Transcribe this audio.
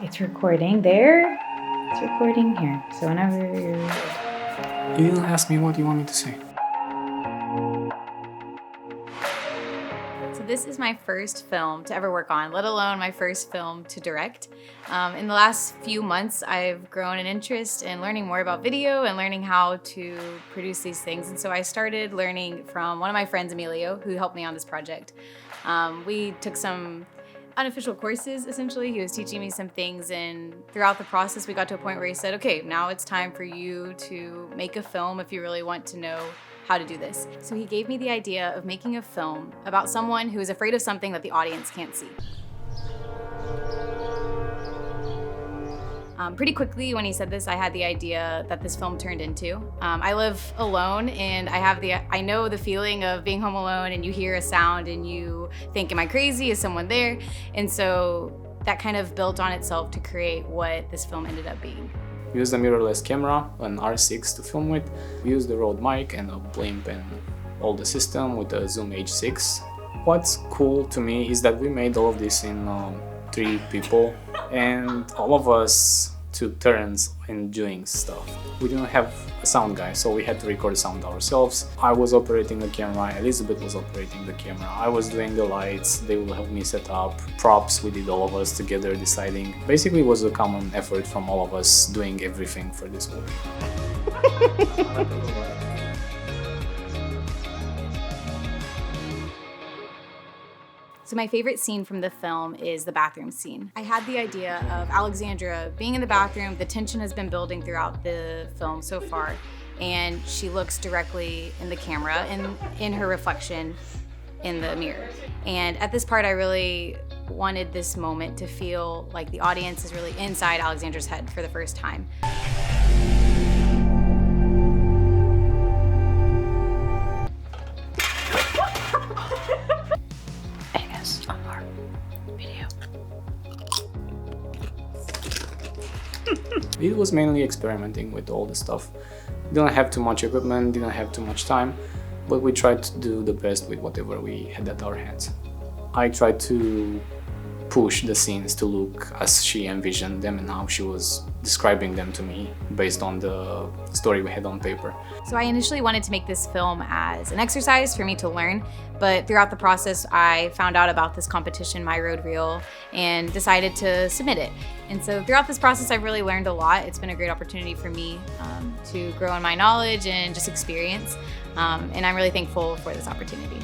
It's recording there. It's recording here. So whenever you're... You didn't ask me what you want me to say. So this is my first film to ever work on, let alone my first film to direct. In the last few months, I've grown an interest in learning more about video and learning how to produce these things. And so I started learning from one of my friends, Emilio, who helped me on this project. We took some unofficial courses, essentially. He was teaching me some things, and throughout the process, we got to a point where he said, okay, now it's time for you to make a film if you really want to know how to do this. So he gave me the idea of making a film about someone who is afraid of something that the audience can't see. Pretty quickly when he said this, I had the idea that this film turned into. I live alone, and I know the feeling of being home alone and you hear a sound and you think, am I crazy? Is someone there? And so that kind of built on itself to create what this film ended up being. We used a mirrorless camera, an R6 to film with. We used the RØDE mic and a blimp and all the system with a Zoom H6. What's cool to me is that we made all of this in 3 people, and all of us took turns in doing stuff. We didn't have a sound guy, so we had to record sound ourselves. I was operating the camera, Elizabeth was operating the camera, I was doing the lights, they will help me set up. Props, we did all of us together deciding. Basically it was a common effort from all of us doing everything for this movie. So my favorite scene from the film is the bathroom scene. I had the idea of Alexandra being in the bathroom. The tension has been building throughout the film so far, and she looks directly in the camera and in her reflection in the mirror. And at this part, I really wanted this moment to feel like the audience is really inside Alexandra's head for the first time. It was mainly experimenting with all the stuff. Didn't have too much equipment, didn't have too much time, but we tried to do the best with whatever we had at our hands. I tried to push the scenes to look as she envisioned them and how she was describing them to me based on the story we had on paper. So I initially wanted to make this film as an exercise for me to learn, but throughout the process I found out about this competition, My Road Reel, and decided to submit it. And so throughout this process I've really learned a lot. It's been a great opportunity for me to grow in my knowledge and just experience, and I'm really thankful for this opportunity.